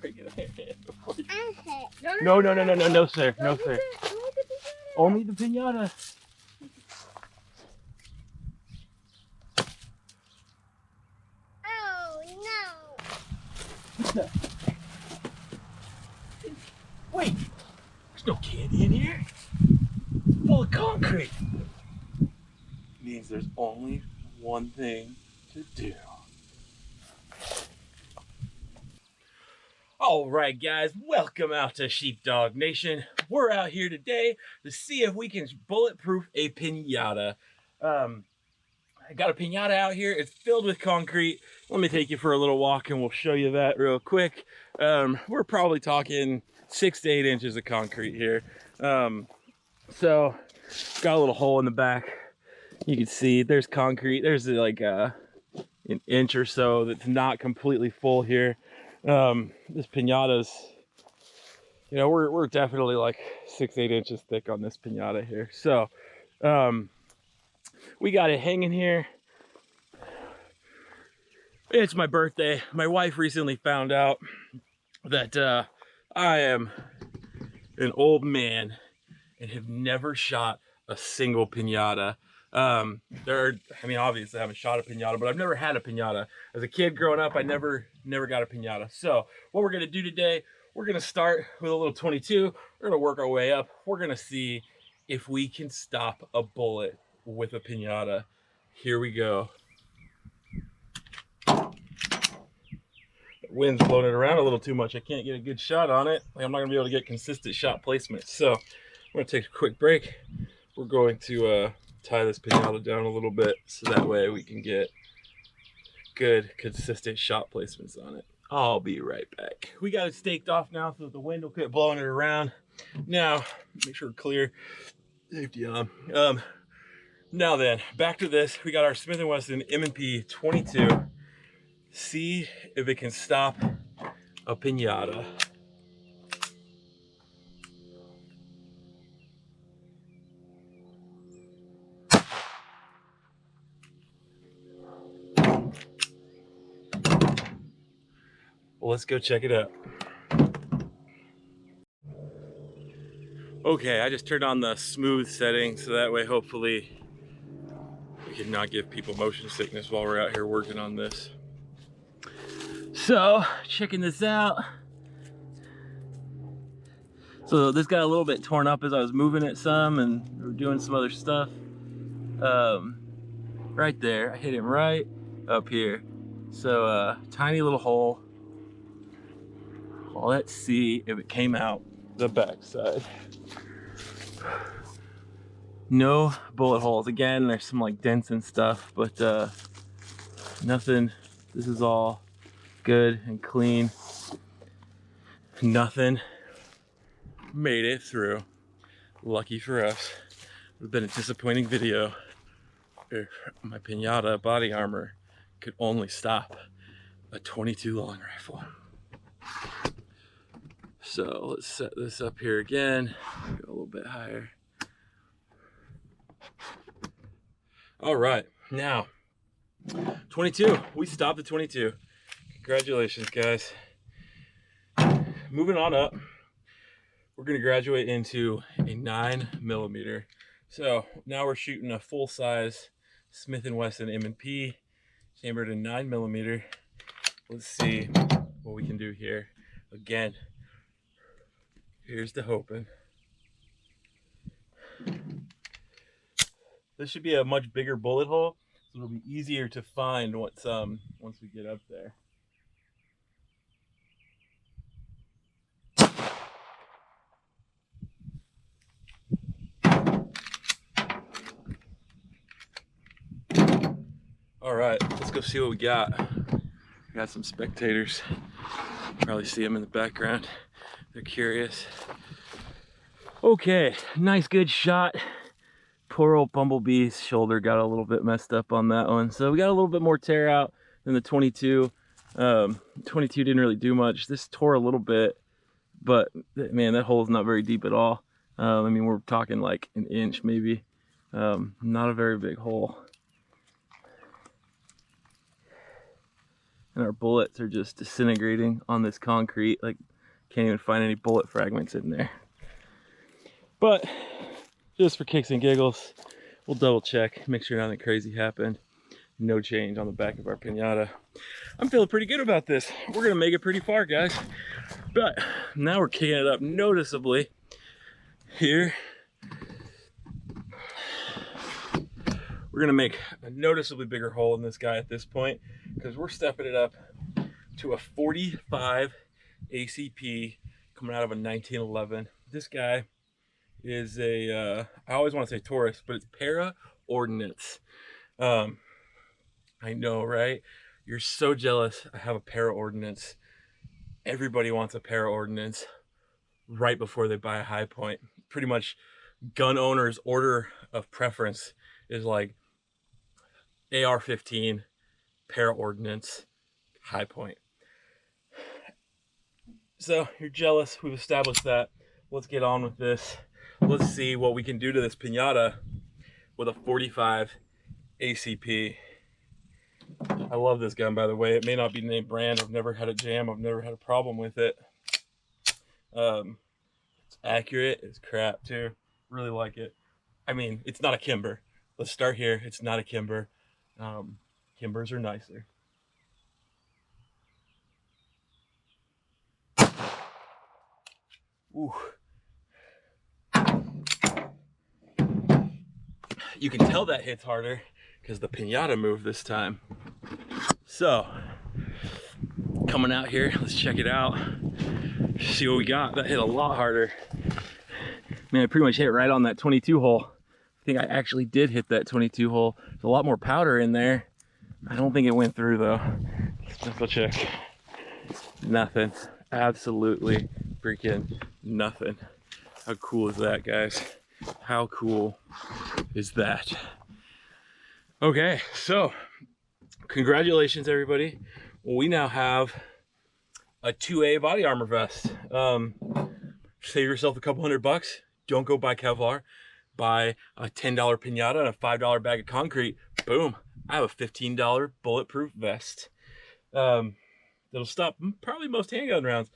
break it in your hand before you... No, sir. No, sir. Only the pinata. Oh, no. What's that? Wait, there's no candy in here. It's full of concrete. Means there's only one thing to do. All right, guys, welcome out to Sheepdog Nation. We're out here today to see if we can bulletproof a pinata. I got a pinata out here. It's filled with concrete. Let me take you for a little walk and we'll show you that real quick. We're probably talking 6 to 8 inches of concrete here. So got a little hole in the back. You can see there's concrete. There's like an inch or so that's not completely full here. This pinata's, you know, we're definitely like 6-8 inches thick on this pinata here. So we got it hanging here. It's my birthday. My wife recently found out that I am an old man and have never shot a single pinata. I mean, obviously I haven't shot a pinata, but I've never had a pinata. As a kid growing up, I never got a pinata. So what we're gonna do today, we're gonna start with a little 22. We're gonna work our way up. We're gonna see if we can stop a bullet with a pinata. Here we go. The wind's blowing it around a little too much. I can't get a good shot on it. I'm not gonna be able to get consistent shot placement. So I'm gonna take a quick break. We're going to tie this pinata down a little bit so that way we can get good consistent shot placements on it. I'll be right back. We got it staked off now so that the wind will quit blowing it around. Now, make sure we're clear. Safety on. Now then, back to this. We got our Smith & Wesson M&P 22. See if it can stop a pinata. Well, let's go check it out. Okay, I just turned on the smooth setting so that way hopefully we can not give people motion sickness while we're out here working on this. So, checking this out. So this got a little bit torn up as I was moving it some and we were doing some other stuff. Right there, I hit him right up here. So tiny little hole. Well, let's see if it came out the backside. No bullet holes. Again, there's some like dents and stuff, but nothing. This is all good and clean. Nothing made it through. Lucky for us. It would have been a disappointing video if my pinata body armor could only stop a 22 long rifle. So let's set this up here again. Go a little bit higher. All right, now 22. We stopped at 22. Congratulations, guys. Moving on up, we're gonna graduate into a 9mm. So now we're shooting a full-size Smith & Wesson M&P, chambered in 9mm. Let's see what we can do here. Again, here's the hoping. This should be a much bigger bullet hole, so it'll be easier to find once we get up there. All right, let's go see what we got. We got some spectators. Probably see them in the background. They're curious. Okay, nice good shot. Poor old Bumblebee's shoulder got a little bit messed up on that one. So we got a little bit more tear out than the 22. 22 didn't really do much. This tore a little bit, but man, that hole is not very deep at all. I mean, we're talking like an inch maybe. Not a very big hole. and our bullets are just disintegrating on this concrete. Like, can't even find any bullet fragments in there. But just for kicks and giggles, we'll double check, make sure nothing crazy happened. No change on the back of our pinata. I'm feeling pretty good about this. We're gonna make it pretty far, guys. But now we're kicking it up noticeably here. We're gonna make a noticeably bigger hole in this guy at this point because we're stepping it up to a 45 ACP coming out of a 1911. This guy is a, I always want to say Taurus, but it's para ordnance. I know, right? You're so jealous I have a para ordnance. Everybody wants a para ordnance right before they buy a high point. Pretty much gun owners' order of preference is like AR-15, para ordnance, high point. So you're jealous, we've established that. Let's get on with this. Let's see what we can do to this pinata with a 45 ACP. I love this gun, by the way. It may not be name brand. I've never had a jam. I've never had a problem with it. It's accurate. It's crap too. Really like it. I mean, it's not a Kimber. Let's start here. It's not a Kimber. Kimbers are nicer. Ooh. You can tell that hits harder because the pinata moved this time. So, coming out here, let's check it out. See what we got. That hit a lot harder. Man, I pretty much hit right on that 22 hole. I think I actually did hit that 22 hole. There's a lot more powder in there. I don't think it went through though. Let's go check. Nothing. Absolutely freaking nothing. How cool is that, guys? How cool is that? Okay, so congratulations everybody. We now have a 2A body armor vest. Save yourself a couple $100. Don't go buy Kevlar. Buy a $10 pinata and a $5 bag of concrete. Boom, I have a $15 bulletproof vest. That'll stop probably most handgun rounds.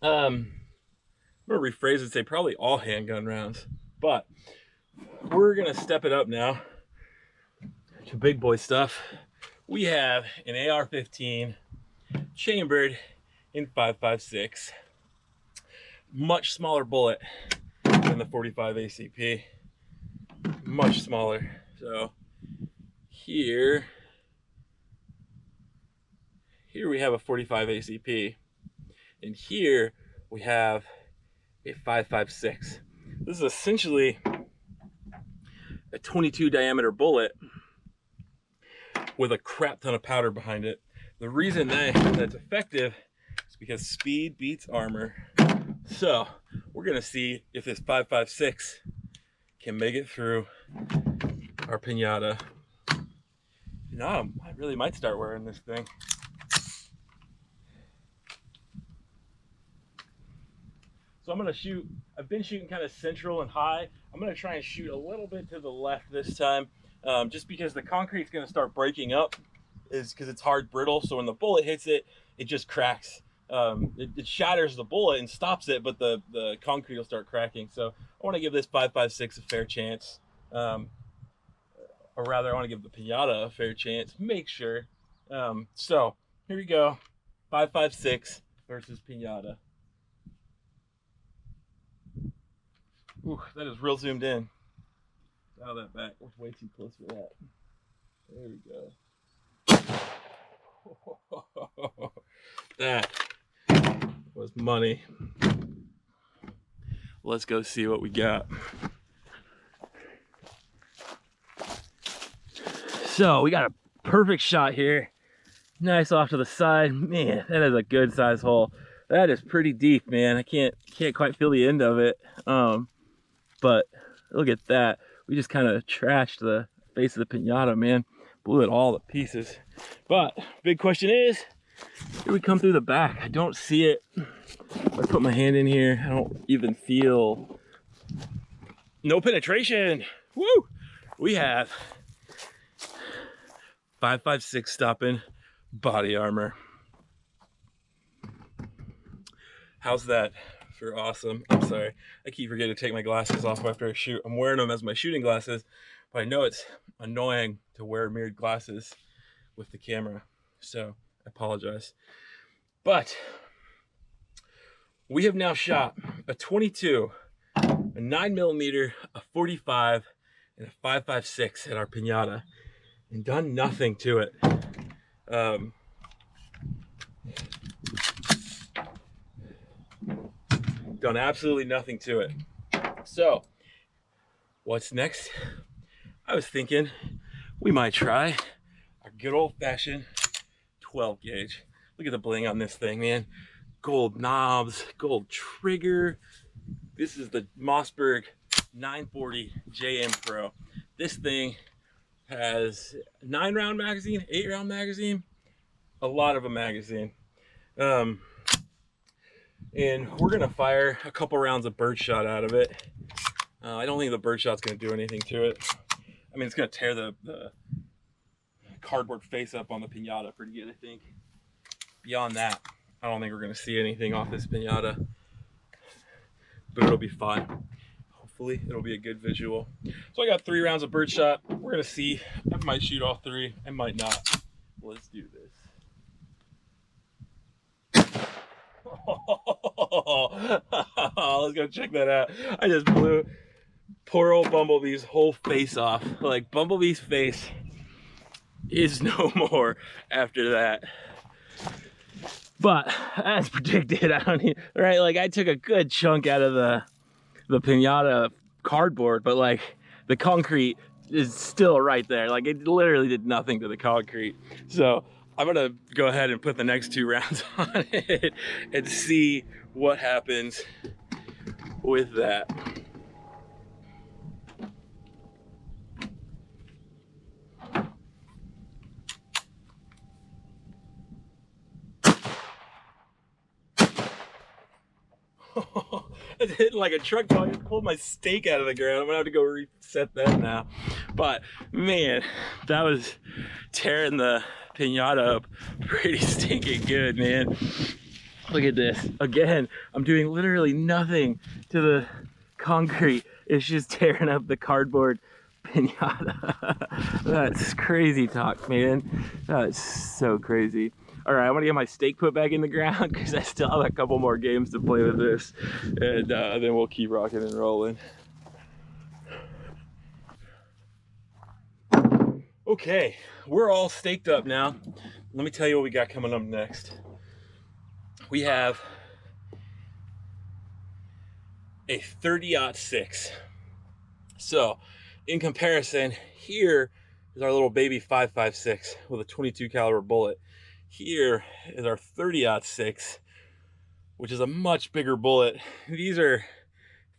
I'm gonna rephrase and say probably all handgun rounds, but we're gonna step it up now to big boy stuff. We have an AR-15 chambered in 5.56, much smaller bullet than the 45 ACP, much smaller. So here we have a 45 ACP, and here we have a 5.56. This is essentially a 22 diameter bullet with a crap ton of powder behind it. The reason that's effective is because speed beats armor. So we're gonna see if this 5.56 can make it through our pinata. You know, I really might start wearing this thing. So I'm gonna shoot, I've been shooting kind of central and high. I'm gonna try and shoot a little bit to the left this time, just because the concrete's gonna start breaking up, is because it's hard brittle. So when the bullet hits it, it just cracks. It shatters the bullet and stops it, but the concrete will start cracking. So I wanna give this 5.56 a fair chance. Or rather, I wanna give the pinata a fair chance, make sure. So here we go, 5.56 versus pinata. Ooh, that is real zoomed in. Dial that back. We're way too close for that. There we go. That was money. Let's go see what we got. So we got a perfect shot here. Nice off to the side. Man, that is a good size hole. That is pretty deep, man. I can't quite feel the end of it. But look at that. We just kind of trashed the face of the pinata, man. Blew it all to pieces. But big question is, here we come through the back. I don't see it. If I put my hand in here, I don't even feel no penetration. Woo! We have 5.56 stopping body armor. How's that for awesome? I'm sorry, I keep forgetting to take my glasses off after I shoot. I'm wearing them as my shooting glasses, but I know it's annoying to wear mirrored glasses with the camera, so I apologize. But we have now shot a 22, a 9mm, a 45, and a 5.56 at our pinata, and done nothing to it. Done absolutely nothing to it. So, what's next? I was thinking we might try our good old-fashioned 12 gauge. Look at the bling on this thing, man. Gold knobs, gold trigger. This is the Mossberg 940 JM Pro. This thing has 9-round magazine, 8-round magazine, a lot of a magazine. And we're gonna fire a couple rounds of birdshot out of it. I don't think the birdshot's gonna do anything to it. I mean, it's gonna tear the cardboard face up on the pinata pretty good, I think. Beyond that, I don't think we're gonna see anything off this pinata, but it'll be fun. Hopefully it'll be a good visual. So I got 3 rounds of birdshot. We're gonna see. I might shoot all 3, I might not. Let's do this. Let's go check that out. I just blew poor old Bumblebee's whole face off. Like, Bumblebee's face is no more after that. But as predicted, I don't even, right? Like, I took a good chunk out of the pinata cardboard, but like the concrete is still right there. Like, it literally did nothing to the concrete. So I'm gonna go ahead and put the next 2 rounds on it and see what happens with that. It's hitting like a truck ball. I pulled my stake out of the ground. I'm gonna have to go reset that now. But man, that was tearing the pinata up pretty stinking good, man. Look at this. Again, I'm doing literally nothing to the concrete. It's just tearing up the cardboard pinata. That's crazy talk, man. That's so crazy. All right, I'm gonna get my stake put back in the ground because I still have a couple more games to play with this, and then we'll keep rocking and rolling. Okay, we're all staked up now. Let me tell you what we got coming up next. We have a 30-06. So, in comparison, here is our little baby 5.56 with a 22 caliber bullet. Here is our 30-06, which is a much bigger bullet. These are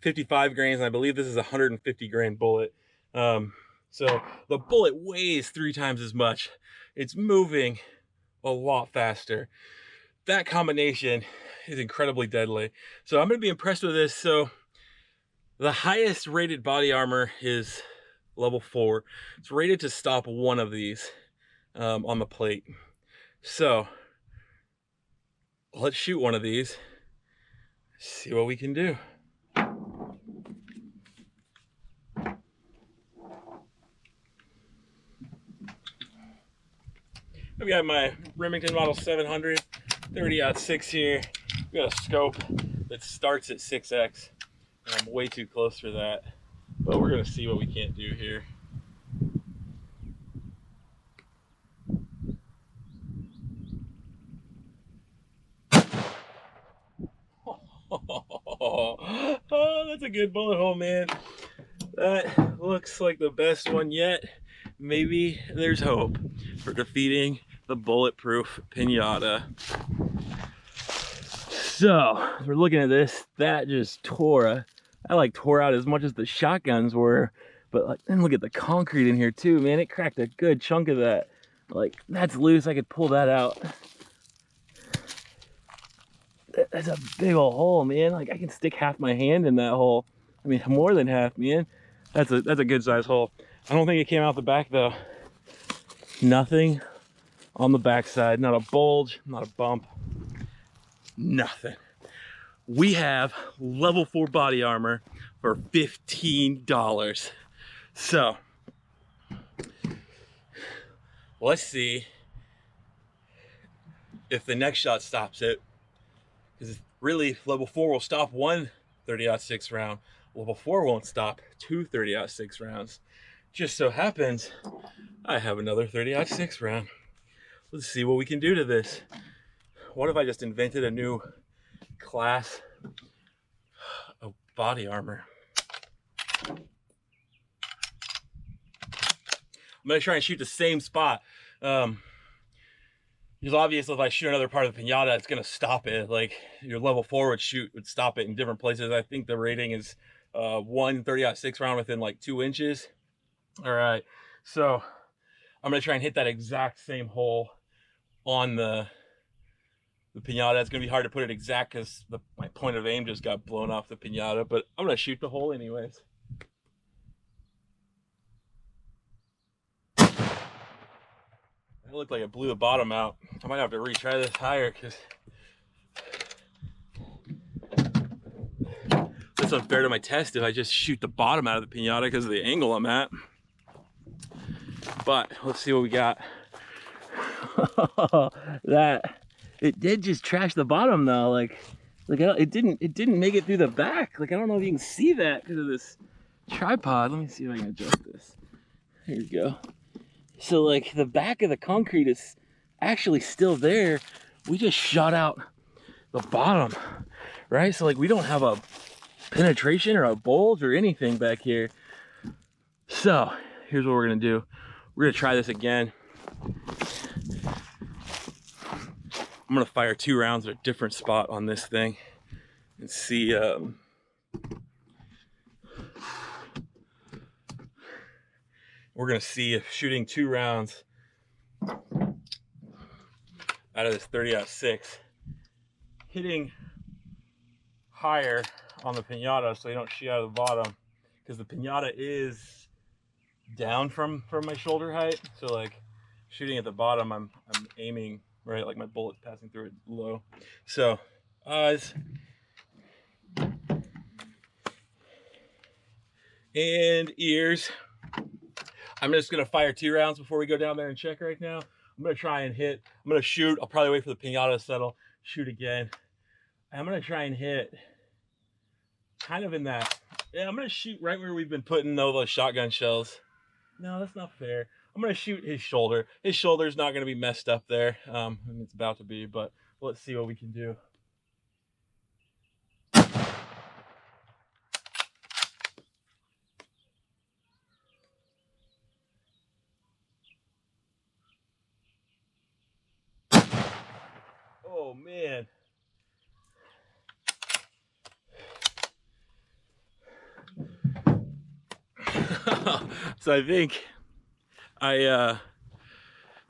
55 grains, and I believe this is a 150 grain bullet. So the bullet weighs 3 times as much. It's moving a lot faster. That combination is incredibly deadly. So I'm gonna be impressed with this. So the highest rated body armor is level 4. It's rated to stop 1 of these on the plate. So let's shoot 1 of these, see what we can do. I've got my Remington Model 700 30-06 here. We got a scope that starts at 6x, and I'm way too close for that, but we're gonna see what we can't do here. Oh, that's a good bullet hole, man. That looks like the best one yet. Maybe there's hope for defeating the bulletproof pinata. So, as we're looking at this, that just tore out as much as the shotguns were. But like, then look at the concrete in here too, man. It cracked a good chunk of that. Like, that's loose. I could pull that out. That's a big old hole, man. Like, I can stick half my hand in that hole. I mean, more than half, man. That's a good size hole. I don't think it came out the back though. Nothing on the backside, not a bulge, not a bump, nothing. We have level 4 body armor for $15. So let's see if the next shot stops it, because really level 4 will stop one 30-06 round. Level 4 won't stop two 30-06 rounds. Just so happens I have another 30-06 round. Let's see what we can do to this. What if I just invented a new class of body armor? I'm gonna try and shoot the same spot. Because obviously if I shoot another part of the pinata, it's gonna stop it. Like your level 4 would stop it in different places. I think the rating is one 30-06 round within like 2 inches. All right, so I'm gonna try and hit that exact same hole on the pinata. It's gonna be hard to put it exact because my point of aim just got blown off the pinata, but I'm gonna shoot the hole anyways. It looked like it blew the bottom out. I might have to retry this higher because it's unfair to my test if I just shoot the bottom out of the pinata because of the angle I'm at. But let's see what we got. It did just trash the bottom though. Like it didn't make it through the back. Like I don't know if you can see that because of this tripod. Let me see if I can adjust this. Here we go. So like the back of the concrete is actually still there. We just shot out the bottom, right? So like we don't have a penetration or a bulge or anything back here. So here's what we're gonna do. We're gonna try this again. I'm gonna fire 2 rounds at a different spot on this thing and see. We're gonna see if shooting 2 rounds out of this 30-06, hitting higher on the pinata so you don't shoot out of the bottom, because the pinata is down from my shoulder height. So like shooting at the bottom, I'm aiming right, like my bullet's passing through it low. So eyes and ears. I'm just gonna fire 2 rounds before we go down there and check right now. I'm gonna try and hit, I'm gonna shoot, I'll probably wait for the pinata to settle, shoot again. I'm gonna try and hit kind of in that, yeah, I'm gonna shoot right where we've been putting all those shotgun shells. No, that's not fair. I'm gonna shoot his shoulder. His shoulder's not gonna be messed up there. And it's about to be, but let's see what we can do. Oh man. So I think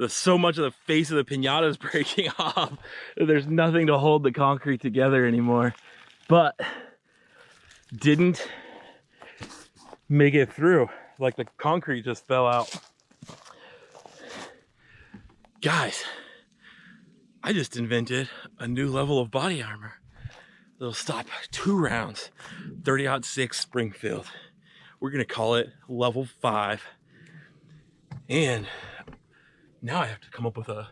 so much of the face of the pinata is breaking off. There's nothing to hold the concrete together anymore. But didn't make it through. Like the concrete just fell out. Guys, I just invented a new level of body armor that'll stop 2 rounds, 30-06 Springfield. We're gonna call it level 5. And now I have to come up with a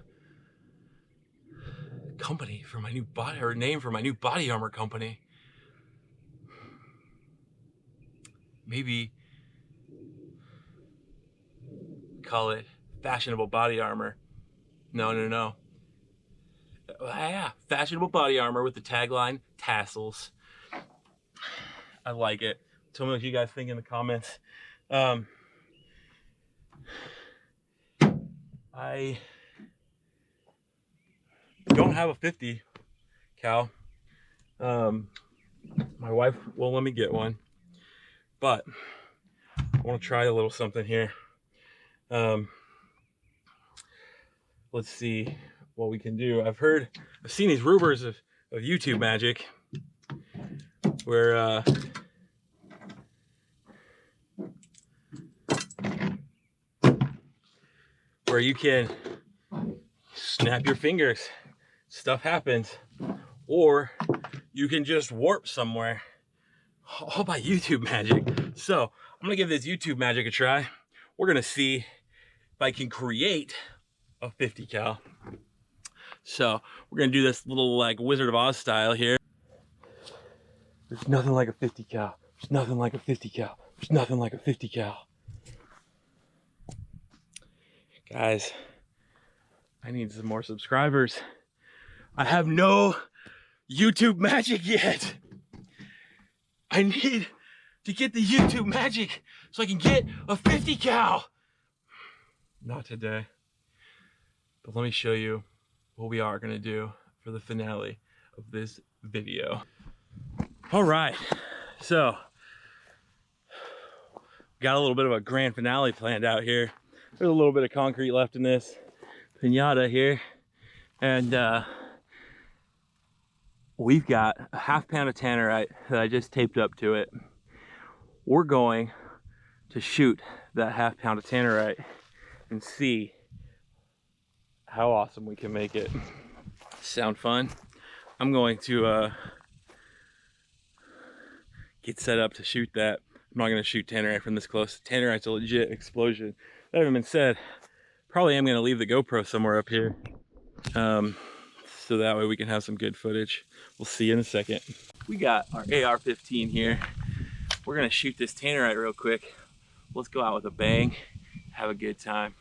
company for my new body, or name for my new body armor company. Maybe call it Fashionable Body Armor. No. Yeah, Fashionable Body Armor with the tagline, tassels. I like it. Tell me what you guys think in the comments. I don't have a 50 cal. My wife won't let me get one, but I want to try a little something here. Let's see what we can do. I've seen these rumors of YouTube magic where where you can snap your fingers, stuff happens, or you can just warp somewhere, all by YouTube magic. So I'm gonna give this YouTube magic a try. We're gonna see if I can create a 50 cal. So we're gonna do this little like Wizard of Oz style here. There's nothing like a 50 cal. There's nothing like a 50 cal. There's nothing like a 50 cal. Guys, I need some more subscribers. I have no YouTube magic yet. I need to get the YouTube magic so I can get a 50 cal. Not today. But let me show you what we are gonna do for the finale of this video. All right, so got a little bit of a grand finale planned out here. There's a little bit of concrete left in this pinata here, and we've got a half pound of tannerite that I just taped up to it. We're going to shoot that half pound of tannerite and see how awesome we can make it. Sound fun? I'm going to get set up to shoot that. I'm not going to shoot tannerite from this close. Tannerite's a legit explosion. That having been said, probably am going to leave the GoPro somewhere up here, so that way we can have some good footage. We'll see you in a second. We got our AR-15 here. We're going to shoot this tannerite real quick. Let's go out with a bang, have a good time.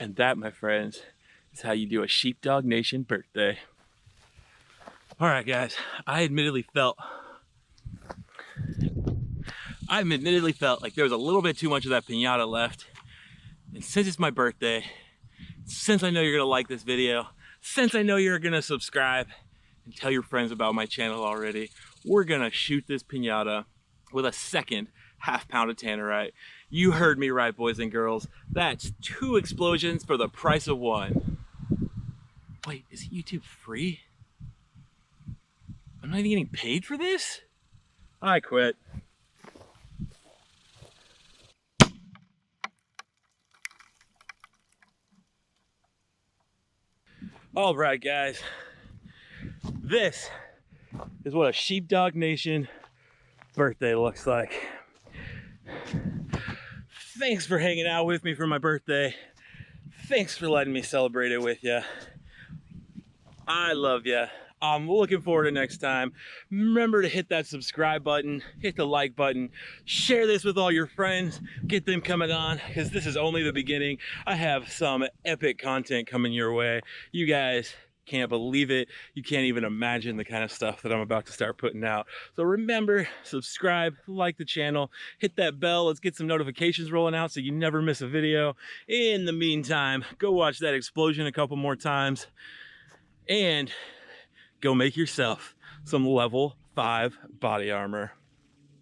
And that, my friends, is how you do a Sheepdog Nation birthday. All right, guys, I admittedly felt like there was a little bit too much of that pinata left. And since it's my birthday, since I know you're gonna like this video, since I know you're gonna subscribe and tell your friends about my channel already, we're gonna shoot this pinata with a second half pound of tannerite. You heard me right, boys and girls. That's 2 explosions for the price of 1. Wait, is YouTube free? I'm not even getting paid for this? I quit. All right, guys. This is what a Sheepdog Nation birthday looks like. Thanks for hanging out with me for my birthday. Thanks for letting me celebrate it with you. I love you. I'm looking forward to next time. Remember to hit that subscribe button, hit the like button, share this with all your friends, get them coming on, because this is only the beginning. I have some epic content coming your way. You guys can't believe it. You can't even imagine the kind of stuff that I'm about to start putting out. So remember, subscribe, like the channel, hit that bell. Let's get some notifications rolling out so you never miss a video. In the meantime, go watch that explosion a couple more times and go make yourself some level 5 body armor.